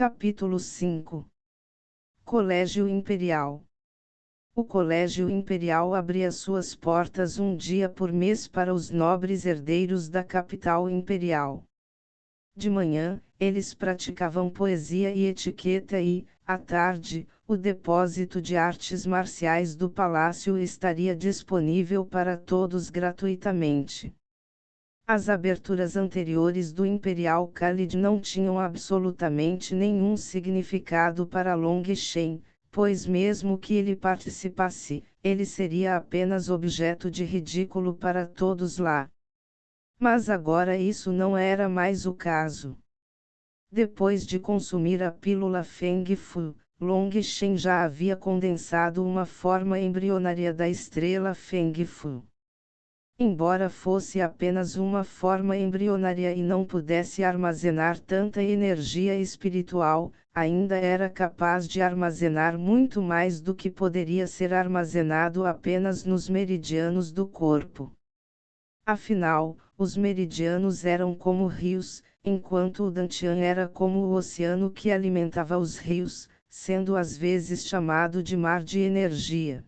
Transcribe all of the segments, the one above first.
Capítulo 5. Colégio Imperial. O Colégio Imperial abria suas portas um dia por mês para os nobres herdeiros da capital imperial. De manhã, eles praticavam poesia e etiqueta e, à tarde, o depósito de artes marciais do palácio estaria disponível para todos gratuitamente. As aberturas anteriores do Imperial College não tinham absolutamente nenhum significado para Long Shen, pois mesmo que ele participasse, ele seria apenas objeto de ridículo para todos lá. Mas agora isso não era mais o caso. Depois de consumir a pílula Feng Fu, Long Shen já havia condensado uma forma embrionária da estrela Feng Fu. Embora fosse apenas uma forma embrionária e não pudesse armazenar tanta energia espiritual, ainda era capaz de armazenar muito mais do que poderia ser armazenado apenas nos meridianos do corpo. Afinal, os meridianos eram como rios, enquanto o Dantian era como o oceano que alimentava os rios, sendo às vezes chamado de mar de energia.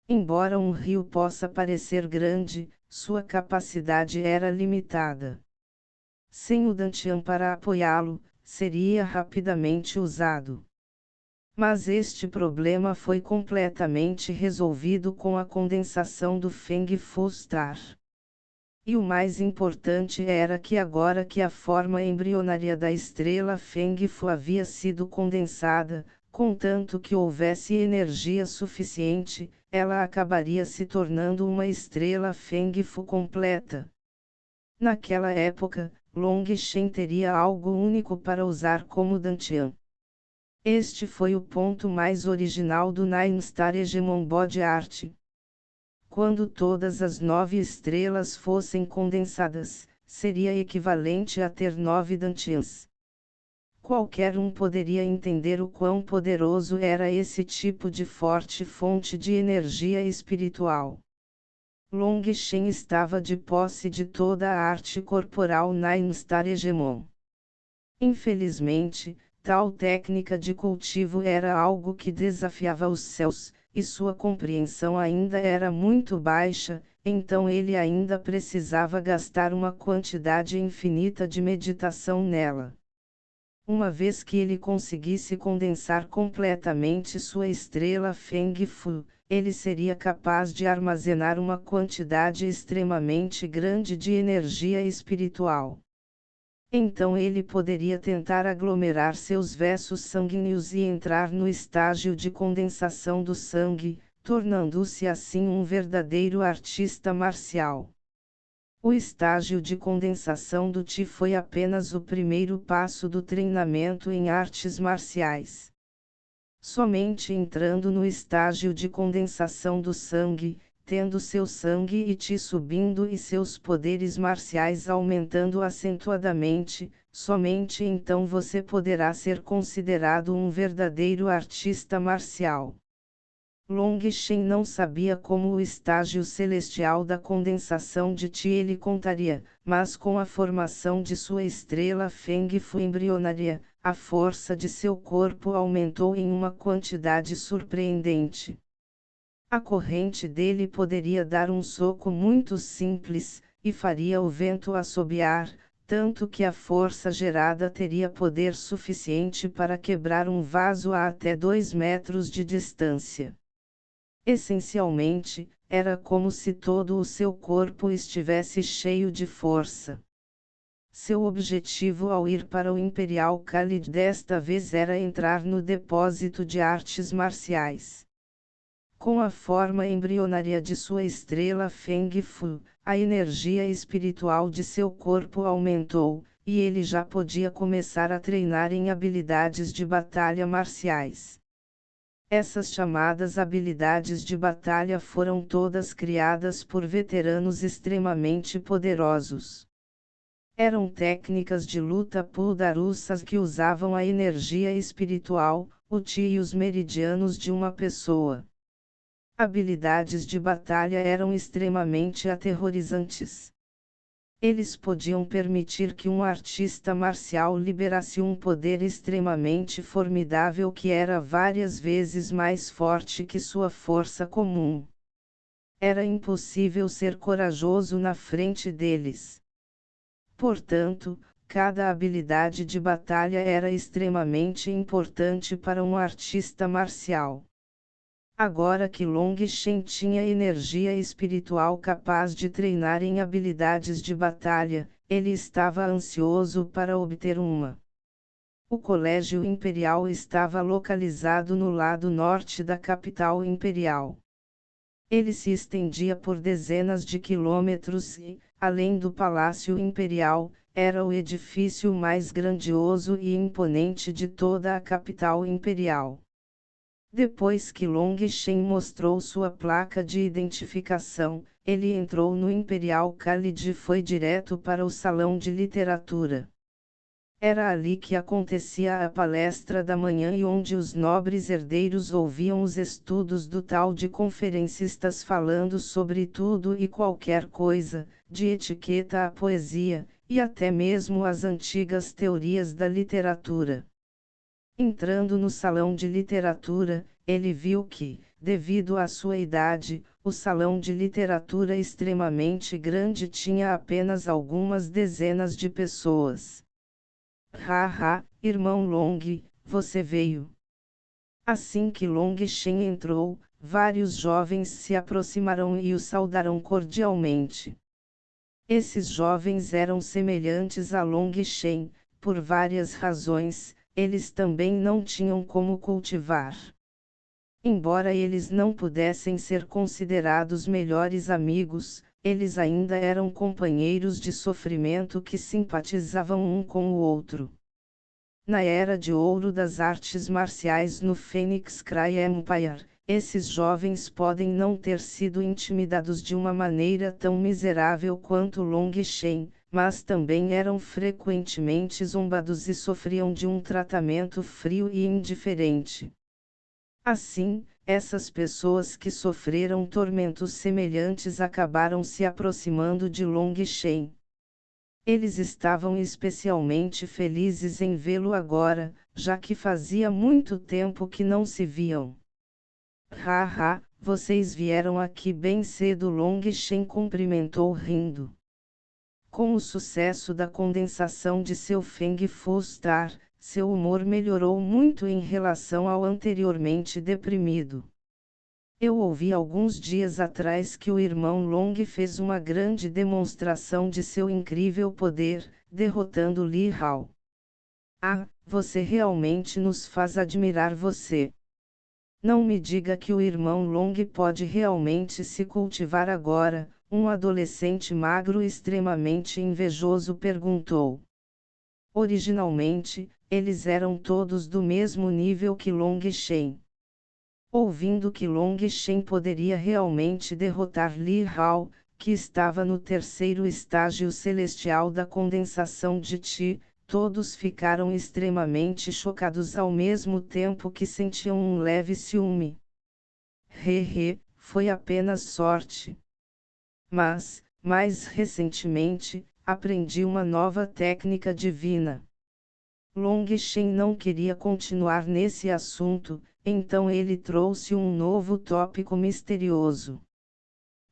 Embora um rio possa parecer grande, sua capacidade era limitada. Sem o Dantian para apoiá-lo, seria rapidamente usado. Mas este problema foi completamente resolvido com a condensação do Feng Fu Star. E o mais importante era que agora que a forma embrionária da estrela Feng Fu havia sido condensada, contanto que houvesse energia suficiente, ela acabaria se tornando uma estrela Feng Fu completa. Naquela época, Long Shen teria algo único para usar como Dantian. Este foi o ponto mais original do Nine Star Hegemon Body Art. Quando todas as 9 estrelas fossem condensadas, seria equivalente a ter 9 Dantians. Qualquer um poderia entender o quão poderoso era esse tipo de forte fonte de energia espiritual. Long Shen estava de posse de toda a arte corporal Nine Star Hegemon. Infelizmente, tal técnica de cultivo era algo que desafiava os céus, e sua compreensão ainda era muito baixa, então ele ainda precisava gastar uma quantidade infinita de meditação nela. Uma vez que ele conseguisse condensar completamente sua estrela Feng Fu, ele seria capaz de armazenar uma quantidade extremamente grande de energia espiritual. Então ele poderia tentar aglomerar seus vasos sanguíneos e entrar no estágio de condensação do sangue, tornando-se assim um verdadeiro artista marcial. O estágio de condensação do Qi foi apenas o primeiro passo do treinamento em artes marciais. Somente entrando no estágio de condensação do sangue, tendo seu sangue e Qi subindo e seus poderes marciais aumentando acentuadamente, somente então você poderá ser considerado um verdadeiro artista marcial. Long Shen não sabia como o estágio celestial da condensação de Qi ele contaria, mas com a formação de sua estrela Feng Fu embrionária, a força de seu corpo aumentou em uma quantidade surpreendente. A corrente dele poderia dar um soco muito simples, e faria o vento assobiar, tanto que a força gerada teria poder suficiente para quebrar um vaso a até 2 metros de distância. Essencialmente, era como se todo o seu corpo estivesse cheio de força. Seu objetivo ao ir para o Imperial College desta vez era entrar no depósito de artes marciais. Com a forma embrionária de sua estrela Feng Fu, a energia espiritual de seu corpo aumentou, e ele já podia começar a treinar em habilidades de batalha marciais. Essas chamadas habilidades de batalha foram todas criadas por veteranos extremamente poderosos. Eram técnicas de luta poderosas que usavam a energia espiritual, o Qi e os meridianos de uma pessoa. Habilidades de batalha eram extremamente aterrorizantes. Eles podiam permitir que um artista marcial liberasse um poder extremamente formidável que era várias vezes mais forte que sua força comum. Era impossível ser corajoso na frente deles. Portanto, cada habilidade de batalha era extremamente importante para um artista marcial. Agora que Long Shen tinha energia espiritual capaz de treinar em habilidades de batalha, ele estava ansioso para obter uma. O Colégio Imperial estava localizado no lado norte da capital imperial. Ele se estendia por dezenas de quilômetros e, além do Palácio Imperial, era o edifício mais grandioso e imponente de toda a capital imperial. Depois que Long Shen mostrou sua placa de identificação, ele entrou no Imperial College e foi direto para o salão de literatura. Era ali que acontecia a palestra da manhã e onde os nobres herdeiros ouviam os estudos do tal de conferencistas falando sobre tudo e qualquer coisa, de etiqueta à poesia, e até mesmo as antigas teorias da literatura. Entrando no salão de literatura, ele viu que, devido à sua idade, o salão de literatura extremamente grande tinha apenas algumas dezenas de pessoas. Haha, irmão Long, você veio. Assim que Long Shen entrou, vários jovens se aproximaram e o saudaram cordialmente. Esses jovens eram semelhantes a Long Shen, por várias razões. Eles também não tinham como cultivar. Embora eles não pudessem ser considerados melhores amigos, eles ainda eram companheiros de sofrimento que simpatizavam um com o outro. Na era de ouro das artes marciais no Phoenix Cry Empire, esses jovens podem não ter sido intimidados de uma maneira tão miserável quanto Long Shen, mas também eram frequentemente zombados e sofriam de um tratamento frio e indiferente. Assim, essas pessoas que sofreram tormentos semelhantes acabaram se aproximando de Long Shen. Eles estavam especialmente felizes em vê-lo agora, já que fazia muito tempo que não se viam. Haha, vocês vieram aqui bem cedo. Long Shen cumprimentou rindo. Com o sucesso da condensação de seu Feng Fu Star, seu humor melhorou muito em relação ao anteriormente deprimido. Eu ouvi alguns dias atrás que o irmão Long fez uma grande demonstração de seu incrível poder, derrotando Li Hao. Ah, você realmente nos faz admirar você. Não me diga que o irmão Long pode realmente se cultivar agora. Um adolescente magro extremamente invejoso perguntou. Originalmente, eles eram todos do mesmo nível que Long Shen. Ouvindo que Long Shen poderia realmente derrotar Li Hao, que estava no terceiro estágio celestial da condensação de Qi, todos ficaram extremamente chocados ao mesmo tempo que sentiam um leve ciúme. Foi apenas sorte. Mas, mais recentemente, aprendi uma nova técnica divina. Long Shen não queria continuar nesse assunto, então ele trouxe um novo tópico misterioso.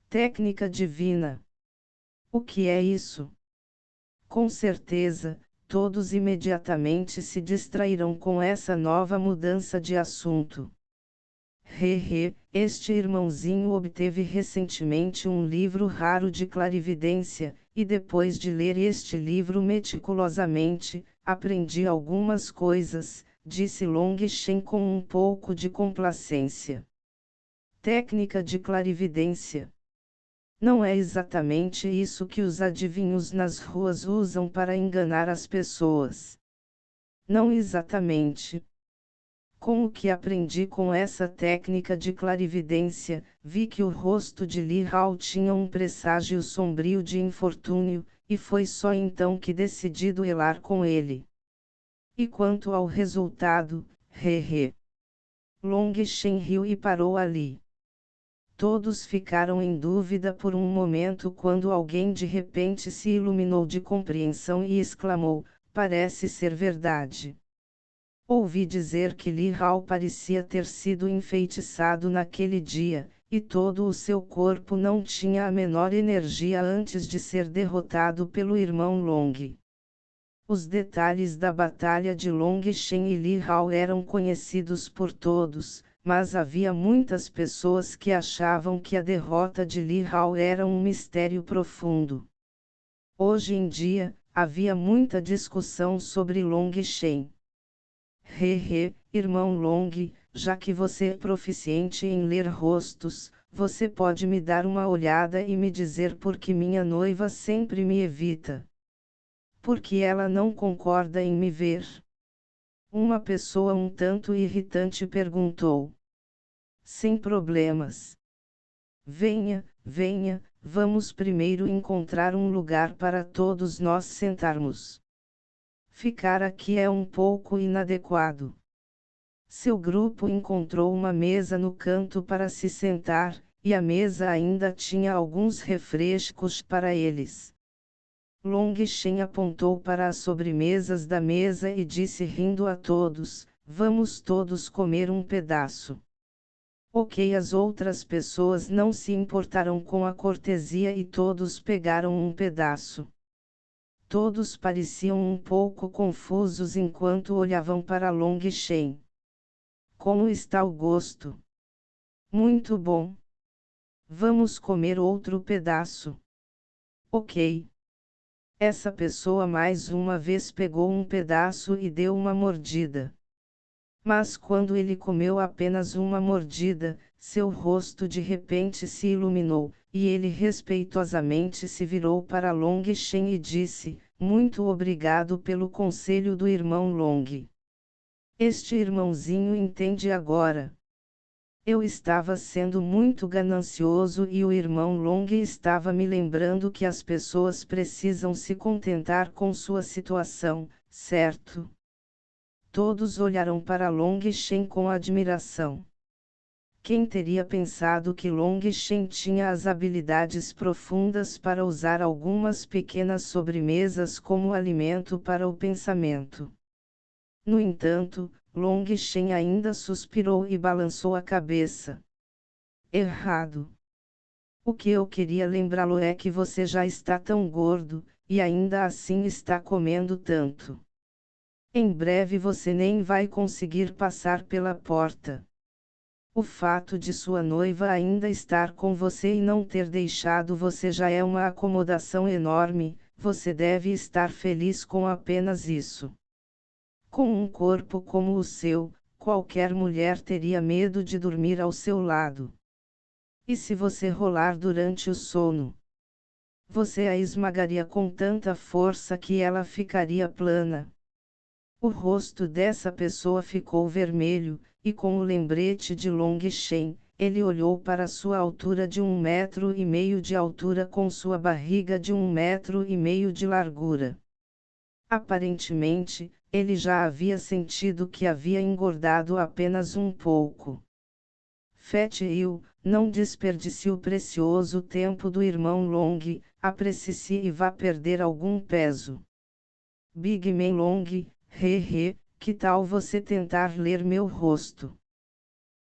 Técnica divina. O que é isso? Com certeza, todos imediatamente se distraíram com essa nova mudança de assunto. Este irmãozinho obteve recentemente um livro raro de clarividência, e depois de ler este livro meticulosamente, aprendi algumas coisas, disse Long Shen com um pouco de complacência. Técnica de clarividência. Não é exatamente isso que os adivinhos nas ruas usam para enganar as pessoas. Não exatamente. Com o que aprendi com essa técnica de clarividência, vi que o rosto de Li Hao tinha um presságio sombrio de infortúnio, e foi só então que decidi duelar com ele. E quanto ao resultado, Long Shen riu e parou ali. Todos ficaram em dúvida por um momento quando alguém de repente se iluminou de compreensão e exclamou: parece ser verdade. Ouvi dizer que Li Hao parecia ter sido enfeitiçado naquele dia, e todo o seu corpo não tinha a menor energia antes de ser derrotado pelo irmão Long. Os detalhes da batalha de Long Shen e Li Hao eram conhecidos por todos, mas havia muitas pessoas que achavam que a derrota de Li Hao era um mistério profundo. Hoje em dia, havia muita discussão sobre Long Shen. Irmão Long, já que você é proficiente em ler rostos, você pode me dar uma olhada e me dizer por que minha noiva sempre me evita? Por que ela não concorda em me ver? Uma pessoa um tanto irritante perguntou. Sem problemas. Venha, venha, vamos primeiro encontrar um lugar para todos nós sentarmos. Ficar aqui é um pouco inadequado. Seu grupo encontrou uma mesa no canto para se sentar, e a mesa ainda tinha alguns refrescos para eles. Long Shen apontou para as sobremesas da mesa e disse rindo a todos: vamos todos comer um pedaço. Ok, as outras pessoas não se importaram com a cortesia e todos pegaram um pedaço. Todos pareciam um pouco confusos enquanto olhavam para Long Shen. Como está o gosto? Muito bom. Vamos comer outro pedaço. Ok. Essa pessoa mais uma vez pegou um pedaço e deu uma mordida. Mas quando ele comeu apenas uma mordida, seu rosto de repente se iluminou, e ele respeitosamente se virou para Long Shen e disse: muito obrigado pelo conselho do irmão Long. Este irmãozinho entende agora. Eu estava sendo muito ganancioso e o irmão Long estava me lembrando que as pessoas precisam se contentar com sua situação, certo? Todos olharam para Long Shen com admiração. Quem teria pensado que Long Shen tinha as habilidades profundas para usar algumas pequenas sobremesas como alimento para o pensamento? No entanto, Long Shen ainda suspirou e balançou a cabeça. Errado. O que eu queria lembrá-lo é que você já está tão gordo, e ainda assim está comendo tanto. Em breve você nem vai conseguir passar pela porta. O fato de sua noiva ainda estar com você e não ter deixado você já é uma acomodação enorme, você deve estar feliz com apenas isso. Com um corpo como o seu, qualquer mulher teria medo de dormir ao seu lado. E se você rolar durante o sono? Você a esmagaria com tanta força que ela ficaria plana. O rosto dessa pessoa ficou vermelho, e com o lembrete de Long Shen, ele olhou para sua altura de 1,5 metro de altura com sua barriga de 1,5 metro de largura. Aparentemente, ele já havia sentido que havia engordado apenas um pouco. Fat Yu, não desperdice o precioso tempo do irmão Long, apresse-se e vá perder algum peso. Big Man Long, que tal você tentar ler meu rosto?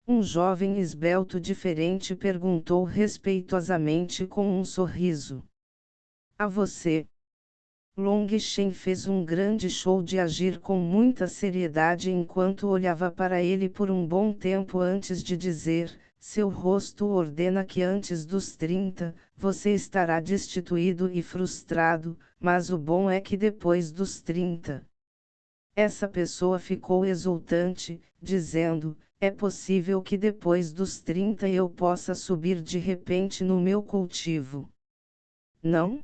Um jovem esbelto diferente perguntou respeitosamente com um sorriso. A você. Long Shen fez um grande show de agir com muita seriedade enquanto olhava para ele por um bom tempo antes de dizer: seu rosto ordena que antes dos 30, você estará destituído e frustrado, mas o bom é que depois dos 30. Essa pessoa ficou exultante, dizendo: é possível que depois dos 30 eu possa subir de repente no meu cultivo. Não?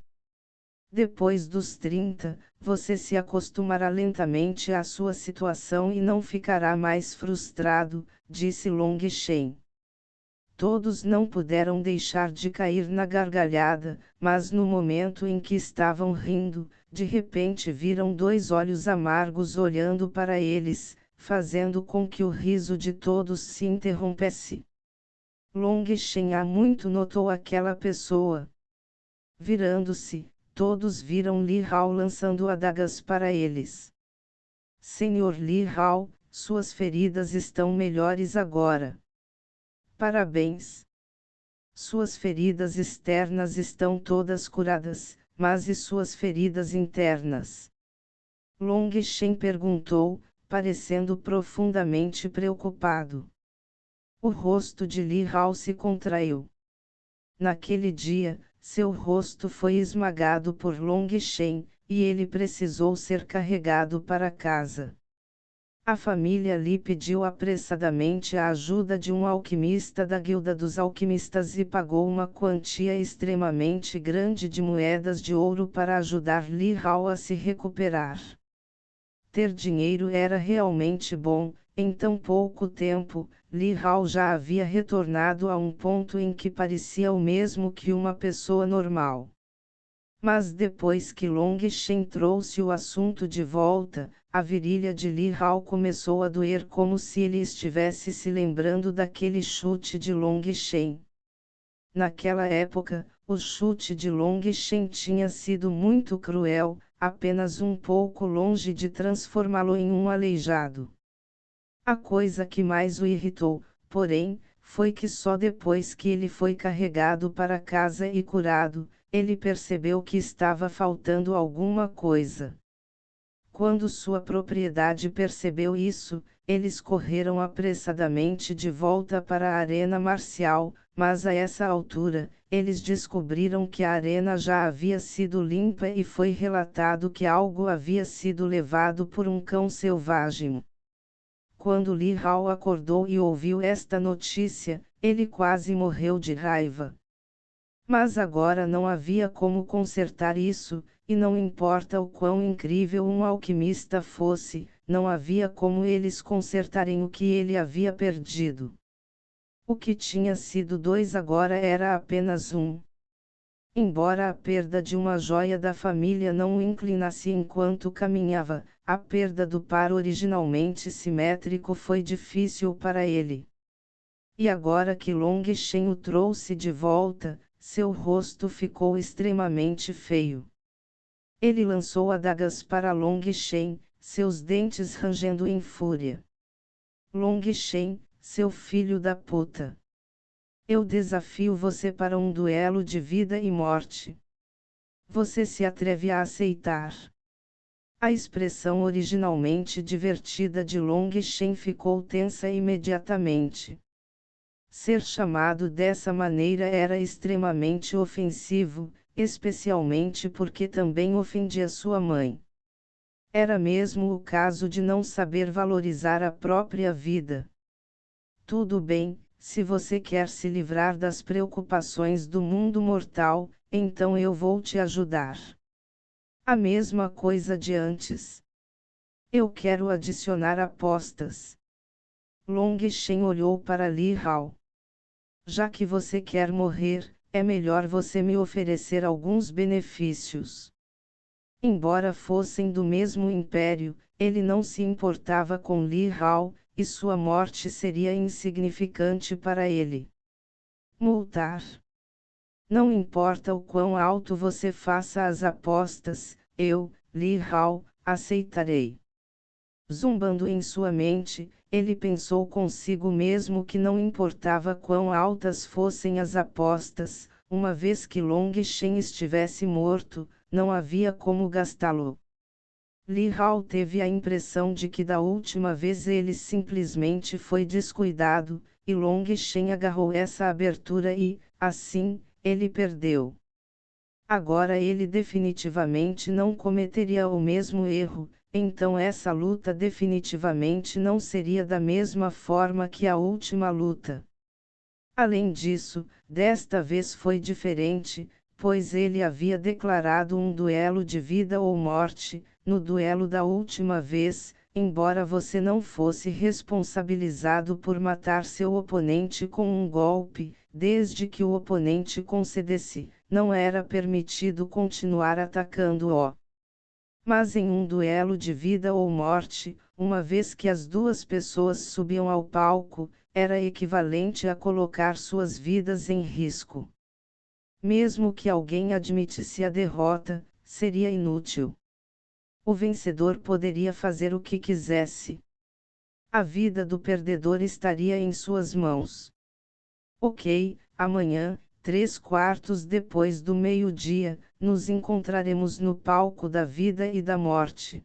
Depois dos 30, você se acostumará lentamente à sua situação e não ficará mais frustrado, disse Long Shen. Todos não puderam deixar de cair na gargalhada, mas no momento em que estavam rindo, de repente viram dois olhos amargos olhando para eles, fazendo com que o riso de todos se interrompesse. Long Shen há muito notou aquela pessoa. Virando-se, todos viram Li Hao lançando adagas para eles. Senhor Li Hao, suas feridas estão melhores agora. Parabéns. Suas feridas externas estão todas curadas, mas e suas feridas internas? Long Shen perguntou, parecendo profundamente preocupado. O rosto de Li Hao se contraiu. Naquele dia, seu rosto foi esmagado por Long Shen, e ele precisou ser carregado para casa. A família Li pediu apressadamente a ajuda de um alquimista da Guilda dos Alquimistas e pagou uma quantia extremamente grande de moedas de ouro para ajudar Li Hao a se recuperar. Ter dinheiro era realmente bom. Em tão pouco tempo, Li Hao já havia retornado a um ponto em que parecia o mesmo que uma pessoa normal. Mas depois que Long Shen trouxe o assunto de volta, a virilha de Li Hao começou a doer como se ele estivesse se lembrando daquele chute de Long Shen. Naquela época, o chute de Long Shen tinha sido muito cruel, apenas um pouco longe de transformá-lo em um aleijado. A coisa que mais o irritou, porém, foi que só depois que ele foi carregado para casa e curado, ele percebeu que estava faltando alguma coisa. Quando sua propriedade percebeu isso, eles correram apressadamente de volta para a arena marcial, mas a essa altura, eles descobriram que a arena já havia sido limpa e foi relatado que algo havia sido levado por um cão selvagem. Quando Li Hao acordou e ouviu esta notícia, ele quase morreu de raiva. Mas agora não havia como consertar isso, e não importa o quão incrível um alquimista fosse, não havia como eles consertarem o que ele havia perdido. O que tinha sido 2 agora era apenas 1. Embora a perda de uma joia da família não o inclinasse enquanto caminhava, a perda do par originalmente simétrico foi difícil para ele. E agora que Long Shen o trouxe de volta, seu rosto ficou extremamente feio. Ele lançou adagas para Long Shen, seus dentes rangendo em fúria. Long Shen, seu filho da puta. Eu desafio você para um duelo de vida e morte. Você se atreve a aceitar? A expressão originalmente divertida de Long Shen ficou tensa imediatamente. Ser chamado dessa maneira era extremamente ofensivo, especialmente porque também ofendia sua mãe. Era mesmo o caso de não saber valorizar a própria vida. Tudo bem, se você quer se livrar das preocupações do mundo mortal, então eu vou te ajudar. A mesma coisa de antes. Eu quero adicionar apostas. Long Shen olhou para Li Hao. Já que você quer morrer, é melhor você me oferecer alguns benefícios. Embora fossem do mesmo império, ele não se importava com Li Hao, e sua morte seria insignificante para ele. Multar. Não importa o quão alto você faça as apostas, eu, Li Hao, aceitarei. Zumbando em sua mente, ele pensou consigo mesmo que não importava quão altas fossem as apostas, uma vez que Long Shen estivesse morto, não havia como gastá-lo. Li Hao teve a impressão de que da última vez ele simplesmente foi descuidado, e Long Shen agarrou essa abertura e, assim, ele perdeu. Agora ele definitivamente não cometeria o mesmo erro, então essa luta definitivamente não seria da mesma forma que a última luta. Além disso, desta vez foi diferente, pois ele havia declarado um duelo de vida ou morte. No duelo da última vez, embora você não fosse responsabilizado por matar seu oponente com um golpe, desde que o oponente concedesse, não era permitido continuar atacando-o. Mas em um duelo de vida ou morte, uma vez que as duas pessoas subiam ao palco, era equivalente a colocar suas vidas em risco. Mesmo que alguém admitisse a derrota, seria inútil. O vencedor poderia fazer o que quisesse. A vida do perdedor estaria em suas mãos. Ok, amanhã, 3/4 depois do meio-dia, nos encontraremos no palco da vida e da morte.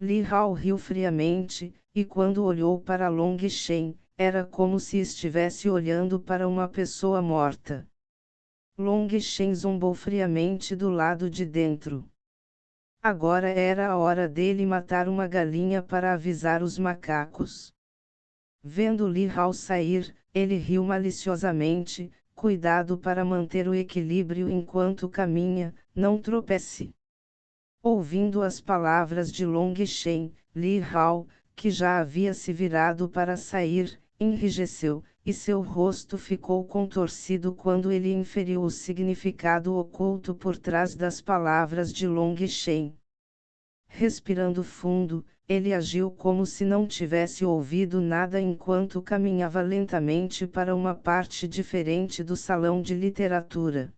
Li Hao riu friamente, e quando olhou para Long Shen, era como se estivesse olhando para uma pessoa morta. Long Shen zombou friamente do lado de dentro. Agora era a hora dele matar uma galinha para avisar os macacos. Vendo Li Hao sair, ele riu maliciosamente. Cuidado para manter o equilíbrio enquanto caminha, não tropece. Ouvindo as palavras de Long Shen, Li Hao, que já havia se virado para sair, enrijeceu, e seu rosto ficou contorcido quando ele inferiu o significado oculto por trás das palavras de Long Shen. Respirando fundo, ele agiu como se não tivesse ouvido nada enquanto caminhava lentamente para uma parte diferente do salão de literatura.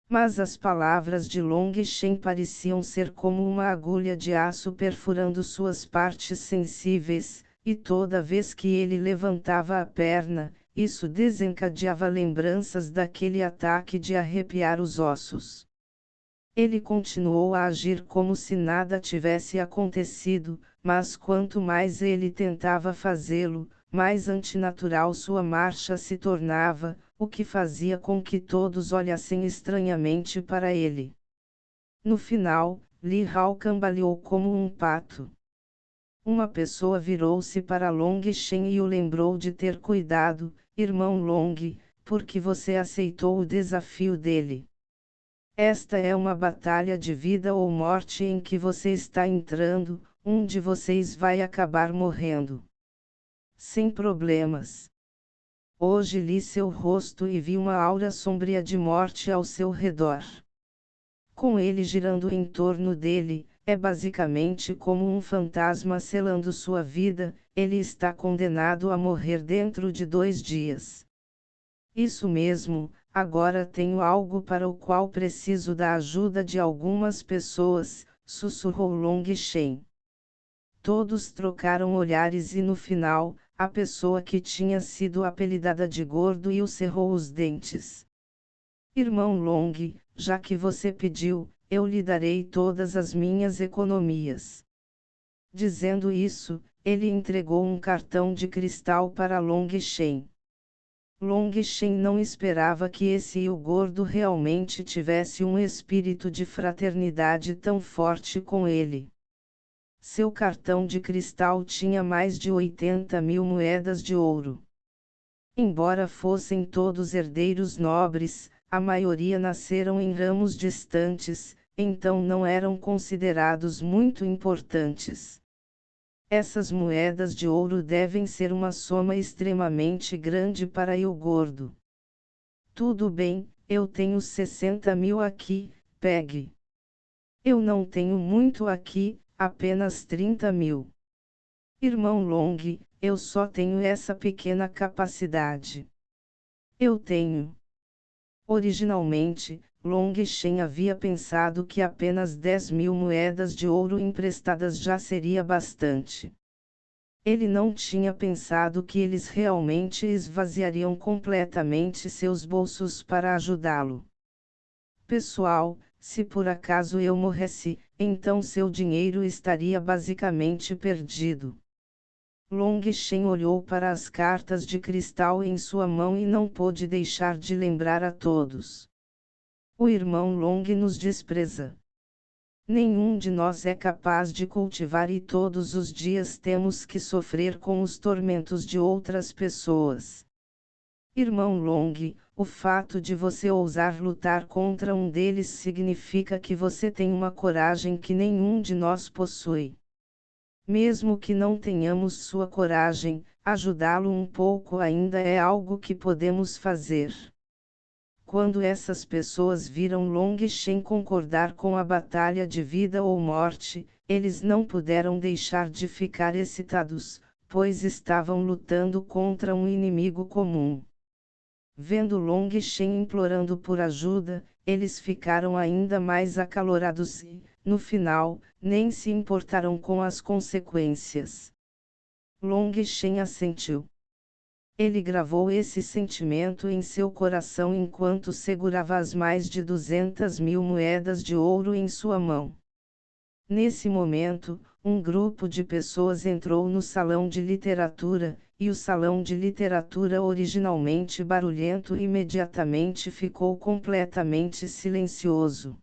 Mas as palavras de Long Shen pareciam ser como uma agulha de aço perfurando suas partes sensíveis, e toda vez que ele levantava a perna, isso desencadeava lembranças daquele ataque de arrepiar os ossos. Ele continuou a agir como se nada tivesse acontecido, mas quanto mais ele tentava fazê-lo, mais antinatural sua marcha se tornava, o que fazia com que todos olhassem estranhamente para ele. No final, Li Hao cambaleou como um pato. Uma pessoa virou-se para Long Shen e o lembrou de ter cuidado, irmão Long, porque você aceitou o desafio dele. Esta é uma batalha de vida ou morte em que você está entrando, um de vocês vai acabar morrendo. Sem problemas. Hoje li seu rosto e vi uma aura sombria de morte ao seu redor. Com ele girando em torno dele, é basicamente como um fantasma selando sua vida, ele está condenado a morrer dentro de 2 dias. Isso mesmo, agora tenho algo para o qual preciso da ajuda de algumas pessoas, sussurrou Long Shen. Todos trocaram olhares e no final, a pessoa que tinha sido apelidada de gordo e o cerrou os dentes. Irmão Long, já que você pediu, eu lhe darei todas as minhas economias. Dizendo isso, ele entregou um cartão de cristal para Long Shen. Long Shen não esperava que esse o gordo realmente tivesse um espírito de fraternidade tão forte com ele. Seu cartão de cristal tinha mais de 80.000 moedas de ouro. Embora fossem todos herdeiros nobres, a maioria nasceram em ramos distantes, então não eram considerados muito importantes. Essas moedas de ouro devem ser uma soma extremamente grande para o gordo. Tudo bem, eu tenho 60.000 aqui, pegue. Eu não tenho muito aqui, apenas 30.000. Irmão Long, eu só tenho essa pequena capacidade. Eu tenho. Originalmente, Long Shen havia pensado que apenas 10.000 moedas de ouro emprestadas já seria bastante. Ele não tinha pensado que eles realmente esvaziariam completamente seus bolsos para ajudá-lo. Pessoal, se por acaso eu morresse, então seu dinheiro estaria basicamente perdido. Long Shen olhou para as cartas de cristal em sua mão e não pôde deixar de lembrar a todos. O irmão Long nos despreza. Nenhum de nós é capaz de cultivar e todos os dias temos que sofrer com os tormentos de outras pessoas. Irmão Long, o fato de você ousar lutar contra um deles significa que você tem uma coragem que nenhum de nós possui. Mesmo que não tenhamos sua coragem, ajudá-lo um pouco ainda é algo que podemos fazer. Quando essas pessoas viram Long Shen concordar com a batalha de vida ou morte, eles não puderam deixar de ficar excitados, pois estavam lutando contra um inimigo comum. Vendo Long Shen implorando por ajuda, eles ficaram ainda mais acalorados e, no final, nem se importaram com as consequências. Long Shen assentiu. Ele gravou esse sentimento em seu coração enquanto segurava as mais de 200.000 moedas de ouro em sua mão. Nesse momento, um grupo de pessoas entrou no salão de literatura, e o salão de literatura, originalmente barulhento, imediatamente ficou completamente silencioso.